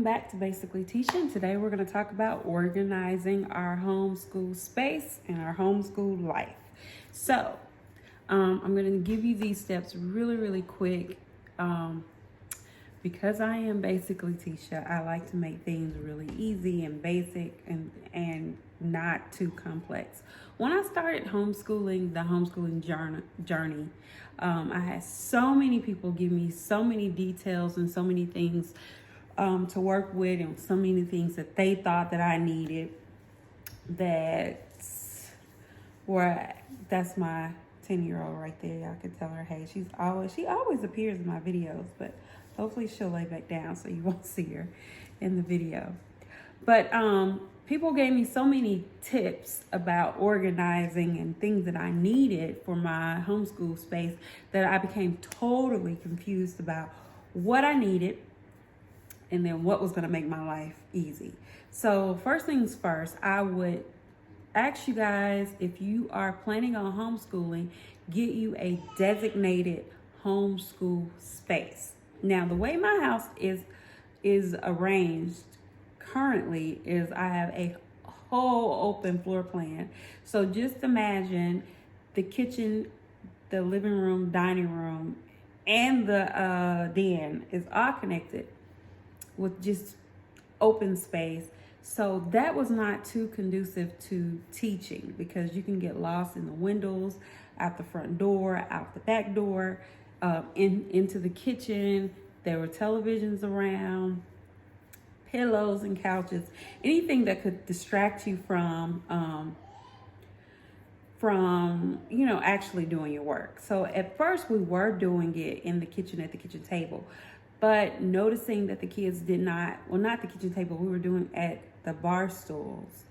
back to Basically TeeSha, and today we're going to talk about organizing our homeschool space and our homeschool life. So, I'm going to give you these steps really quick. Because I am Basically TeeSha, I like to make things really easy and basic and not too complex. When I started homeschooling, the homeschooling journey, I had so many people give me so many details and so many things to work with, and so many things that they thought that I needed. That's my 10-year-old right there. Y'all can tell her, hey, she always appears in my videos, but hopefully she'll lay back down so you won't see her in the video. But people gave me so many tips about organizing and things that I needed for my homeschool space that I became totally confused about what I needed and then what was going to make my life easy. So first things first, I would ask you guys, if you are planning on homeschooling, get you a designated homeschool space. Now, the way my house is arranged currently is I have a whole open floor plan. So just imagine the kitchen, the living room, dining room, and the den is all connected with just open space. So that was not too conducive to teaching, because you can get lost in the windows, out the front door, out the back door, into the kitchen. There were televisions around, pillows and couches, anything that could distract you from actually doing your work. So at first we were doing it in the kitchen at the kitchen table, but noticing that the kids not the kitchen table, we were doing at the bar stools,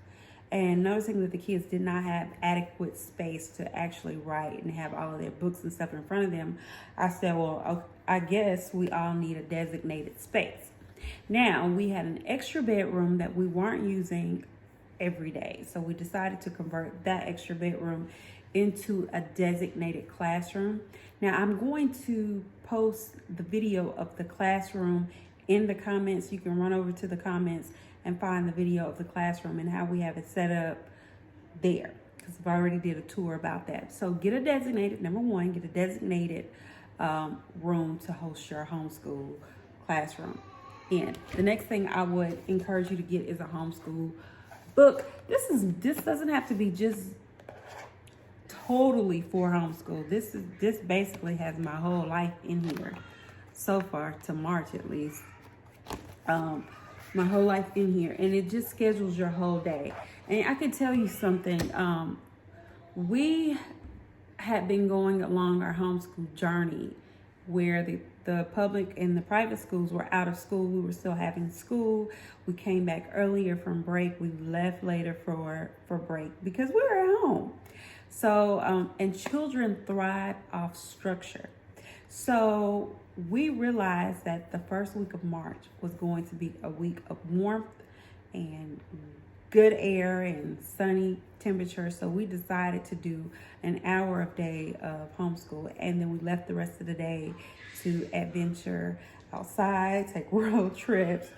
and noticing that the kids did not have adequate space to actually write and have all of their books and stuff in front of them, I said, well, I guess we all need a designated space. Now, we had an extra bedroom that we weren't using every day, so we decided to convert that extra bedroom into a designated classroom. Now, I'm going to post the video of the classroom in the comments. You can run over to the comments and find the video of the classroom and how we have it set up there, because I've already did a tour about that. So get a designated, number one, get a designated room to host your homeschool classroom in. The next thing I would encourage you to get is a homeschool book. This doesn't have to be just totally for homeschool. This basically has my whole life in here so far, to March at least. My whole life in here, and it just schedules your whole day. And I can tell you something, we had been going along our homeschool journey where the public and the private schools were out of school. We were still having school. We came back earlier from break. We left later for break because we were at home. So, and children thrive off structure. So we realized that the first week of March was going to be a week of warmth and good air and sunny temperature. So we decided to do an hour a day of homeschool, and then we left the rest of the day to adventure outside, take road trips,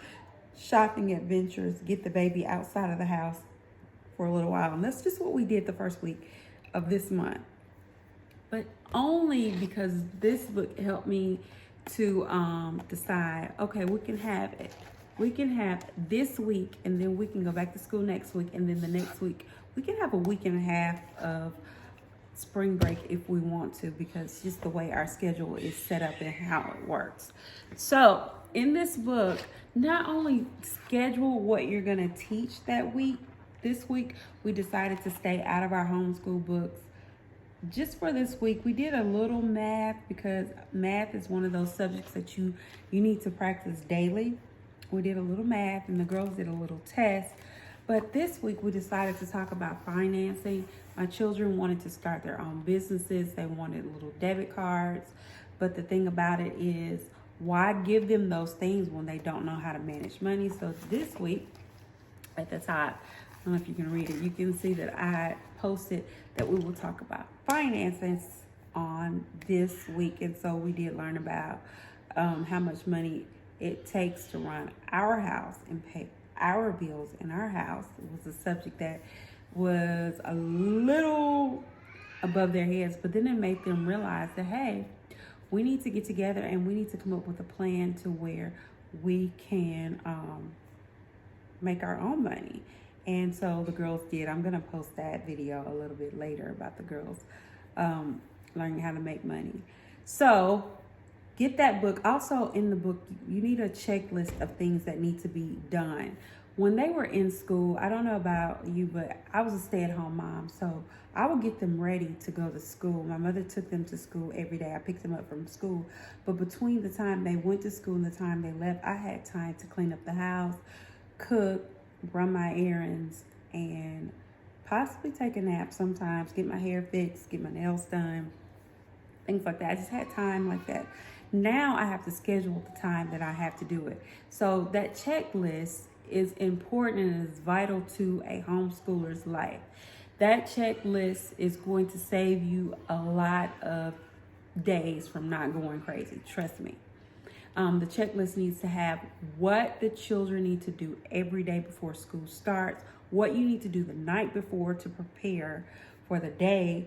shopping adventures, get the baby outside of the house for a little while. And that's just what we did the first week of this month. But only because this book helped me to decide, okay, we can have this week, and then we can go back to school next week, and then the next week we can have a week and a half of spring break if we want to, because just the way our schedule is set up and how it works. So in this book, not only schedule what you're going to teach that week, this week we decided to stay out of our homeschool books. Just for this week, we did a little math, because math is one of those subjects that you need to practice daily. We did a little math, and the girls did a little test. But this week, we decided to talk about financing. My children wanted to start their own businesses. They wanted little debit cards. But the thing about it is, why give them those things when they don't know how to manage money? So this week, at the top, I don't know if you can read it, you can see that I posted that we will talk about finances on this week. And so we did learn about how much money it takes to run our house and pay our bills in our house. It was a subject that was a little above their heads, but then it made them realize that, hey, we need to get together and we need to come up with a plan to where we can make our own money. And so the girls did. I'm going to post that video a little bit later about the girls learning how to make money. So get that book. Also in the book, you need a checklist of things that need to be done. When they were in school, I don't know about you, but I was a stay-at-home mom, so I would get them ready to go to school. My mother took them to school every day. I picked them up from school. But between the time they went to school and the time they left, I had time to clean up the house, cook, run my errands, and possibly take a nap sometimes, get my hair fixed, get my nails done, things like that. I just had time like that. Now I have to schedule the time that I have to do it. So that checklist is important and is vital to a homeschooler's life. That checklist is going to save you a lot of days from not going crazy. Trust me. The checklist needs to have what the children need to do every day before school starts, what you need to do the night before to prepare for the day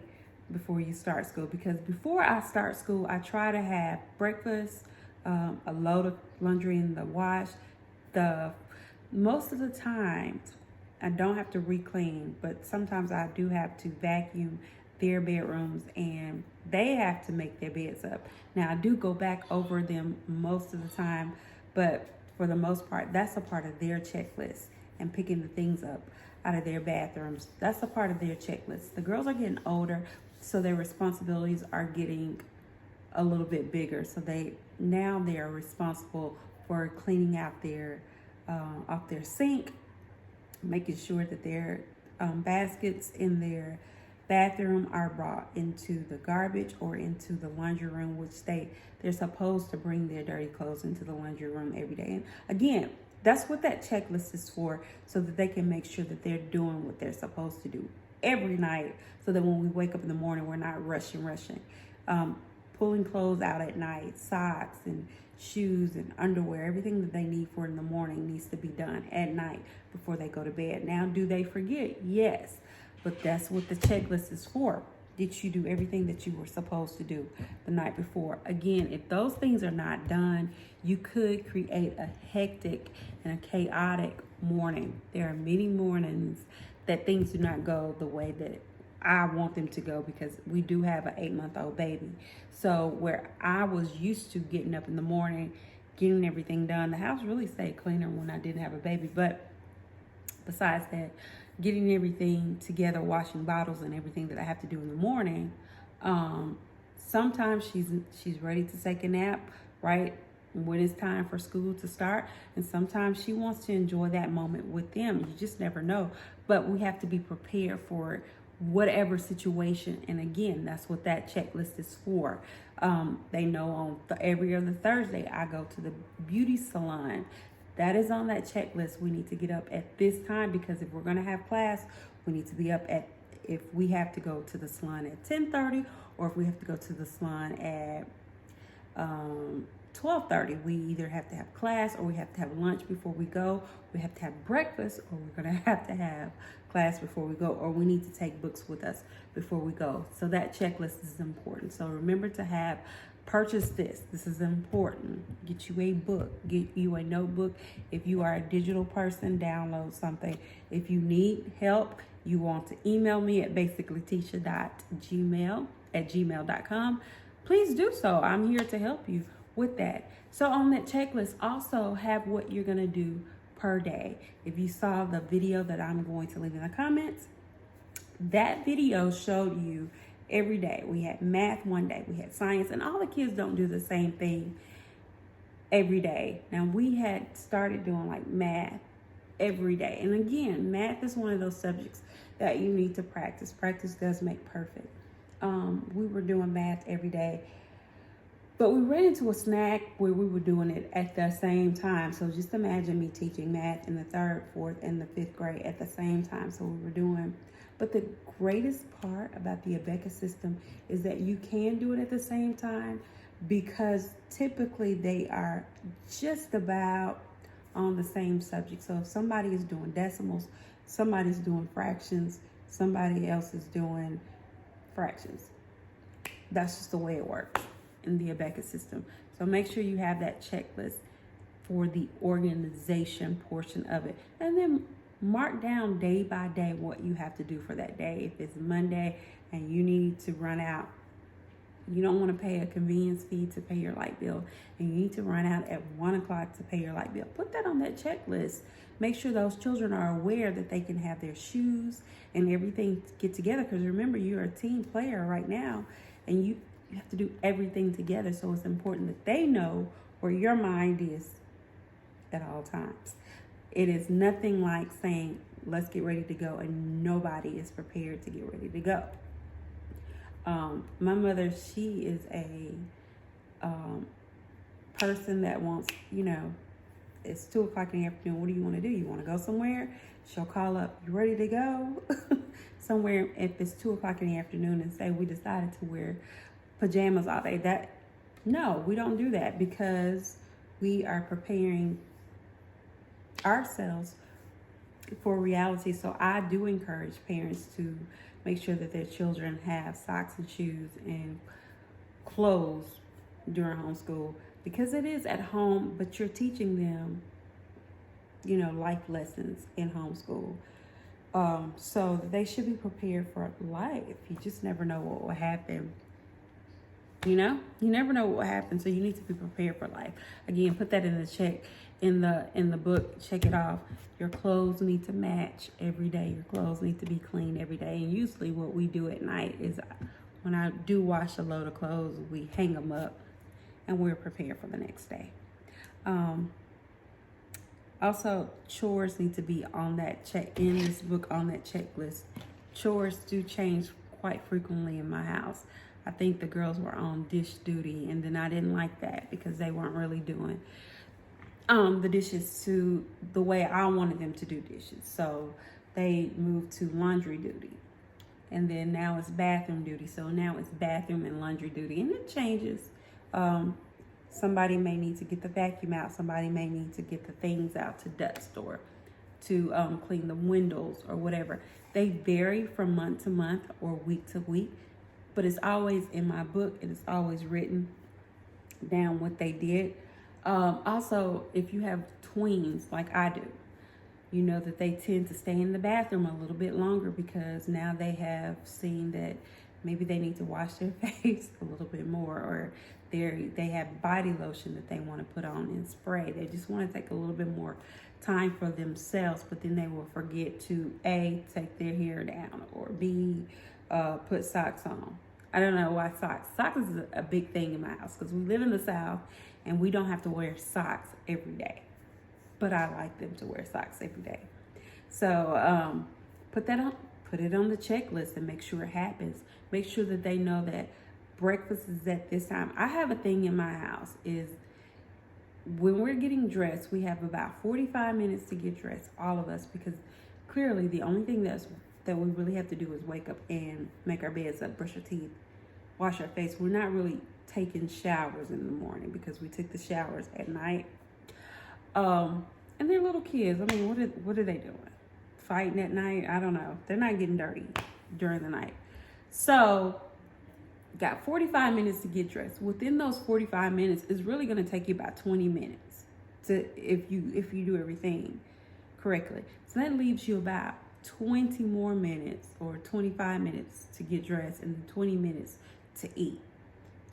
before you start school. Because before I start school, I try to have breakfast, a load of laundry in the wash. Most of the time, I don't have to re-clean, but sometimes I do have to vacuum their bedrooms and they have to make their beds up. Now, I do go back over them most of the time, but for the most part, that's a part of their checklist, and picking the things up out of their bathrooms. That's a part of their checklist. The girls are getting older, so their responsibilities are getting a little bit bigger. So they are responsible for cleaning out their off their sink, making sure that their baskets in their bathroom are brought into the garbage or into the laundry room, which they're supposed to bring their dirty clothes into the laundry room every day. And again, that's what that checklist is for, so that they can make sure that they're doing what they're supposed to do every night, so that when we wake up in the morning, we're not rushing. Pulling clothes out at night, socks and shoes and underwear, everything that they need for in the morning needs to be done at night before they go to bed. Now, do they forget? Yes, but that's what the checklist is for. Did you do everything that you were supposed to do the night before? Again, if those things are not done, you could create a hectic and a chaotic morning. There are many mornings that things do not go the way that I want them to go, because we do have an 8-month-old baby. So where I was used to getting up in the morning, getting everything done, the house really stayed cleaner when I didn't have a baby. But besides that, getting everything together, washing bottles and everything that I have to do in the morning, sometimes she's ready to take a nap right when it's time for school to start, and sometimes she wants to enjoy that moment with them. You just never know. But we have to be prepared for whatever situation. And again, that's what that checklist is for. They know on every other Thursday I go to the beauty salon. That is on that checklist. We need to get up at this time, because if we're going to have class, we need to be up at, if we have to go to the salon at 10:30, or if we have to go to the salon at 12:30, we either have to have class or we have to have lunch before we go. We have to have breakfast, or we're going to have class before we go, or we need to take books with us before we go. So that checklist is important. So remember to purchase this. This is important. Get you a book. Get you a notebook. If you are a digital person, download something. If you need help, you want to email me at basicallyteesha.gmail@gmail.com. Please do so. I'm here to help you with that. So on that checklist, also have what you're going to do per day. If you saw the video that I'm going to leave in the comments, that video showed you every day. We had math one day, we had science, and all the kids don't do the same thing every day. Now, we had started doing like math every day. And again, math is one of those subjects that you need to practice. Practice does make perfect. We were doing math every day, but we ran into a snag where we were doing it at the same time. So just imagine me teaching math in the 3rd, 4th, and the 5th grade at the same time. So we were doing But the greatest part about the Abeka system is that you can do it at the same time, because typically they are just about on the same subject. So if somebody is doing decimals, somebody's doing fractions, somebody else is doing fractions. That's just the way it works in the Abeka system. So make sure you have that checklist for the organization portion of it. And then mark down day by day what you have to do for that day. If it's Monday and you need to run out, you don't want to pay a convenience fee to pay your light bill, and you need to run out at 1 o'clock to pay your light bill, put that on that checklist. Make sure those children are aware that they can have their shoes and everything get together, because remember, you're a team player right now, and you have to do everything together. So it's important that they know where your mind is at all times. It is nothing like saying, let's get ready to go, and nobody is prepared to get ready to go. My mother, she is a person that wants, it's 2 o'clock in the afternoon. What do you want to do? You want to go somewhere? She'll call up, you ready to go? Somewhere, if it's 2 o'clock in the afternoon, and say we decided to wear pajamas all day. No, we don't do that, because we are preparing ourselves for reality. So I do encourage parents to make sure that their children have socks and shoes and clothes during homeschool, because it is at home, but you're teaching them, life lessons in homeschool. So they should be prepared for life. You just never know what will happen. You never know what will happen, so you need to be prepared for life. Again, put that in the check in the book. Check it off. Your clothes need to match every day. Your clothes need to be clean every day. And usually what we do at night is, when I do wash a load of clothes, we hang them up and we're prepared for the next day. Also, chores need to be on that in this book, on that checklist. Chores do change quite frequently in my house. I think the girls were on dish duty, and then I didn't like that because they weren't really doing the dishes to the way I wanted them to do dishes. So they moved to laundry duty, and then now it's bathroom duty. So now it's bathroom and laundry duty, and it changes. Somebody may need to get the vacuum out. Somebody may need to get the things out to dust, or to clean the windows, or whatever. They vary from month to month or week to week, but it's always in my book, and it's always written down what they did. Also, if you have tweens like I do, you know that they tend to stay in the bathroom a little bit longer, because now they have seen that maybe they need to wash their face a little bit more, or they have body lotion that they want to put on and spray. They just want to take a little bit more time for themselves, but then they will forget to A, take their hair down, or B, put socks on. I don't know why socks. Socks is a big thing in my house, because we live in the South and we don't have to wear socks every day. But I like them to wear socks every day. So put it on the checklist and make sure it happens. Make sure that they know that breakfast is at this time. I have a thing in my house is, when we're getting dressed, we have about 45 minutes to get dressed, all of us, because clearly the only thing that we really have to do is wake up and make our beds up, brush our teeth, wash our face. We're not really taking showers in the morning, because we took the showers at night. And they're little kids. I mean, what are they doing? Fighting at night? I don't know. They're not getting dirty during the night. So got 45 minutes to get dressed. Within those 45 minutes, it's really going to take you about 20 minutes if you do everything correctly. So that leaves you about 20 more minutes, or 25 minutes to get dressed, and 20 minutes to eat.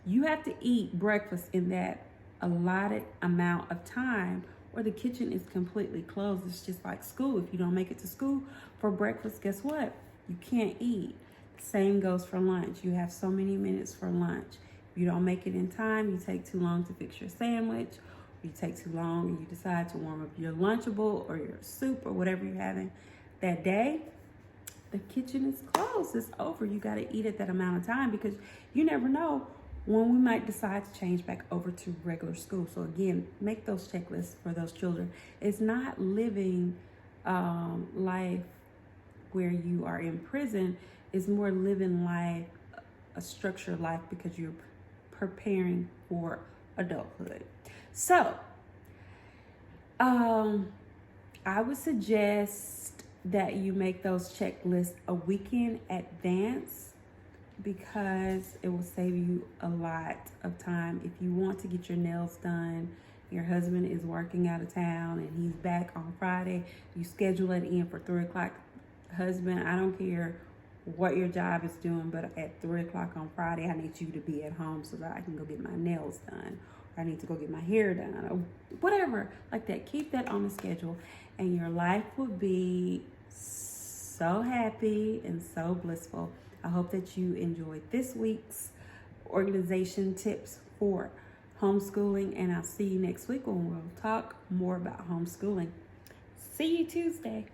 You have to eat breakfast in that allotted amount of time, or the kitchen is completely closed. It's just like school. If you don't make it to school for breakfast, guess what? You can't eat. Same goes for lunch. You have so many minutes for lunch. If you don't make it in time, you take too long to fix your sandwich, or you take too long and you decide to warm up your Lunchable or your soup or whatever you're having that day, the kitchen is closed. It's over. You got to eat at that amount of time, because you never know when we might decide to change back over to regular school. So again, make those checklists for those children. It's not living life where you are in prison is more living life, a structured life, because you're preparing for adulthood. So, I would suggest that you make those checklists a week in advance, because it will save you a lot of time. If you want to get your nails done, your husband is working out of town and he's back on Friday, you schedule it in for 3 o'clock. Husband, I don't care what your job is doing, but at 3 o'clock on Friday, I need you to be at home so that I can go get my nails done, or I need to go get my hair done, or whatever like that. Keep that on the schedule, and your life will be so happy and so blissful. I hope that you enjoyed this week's organization tips for homeschooling, and I'll see you next week when we'll talk more about homeschooling. See you Tuesday.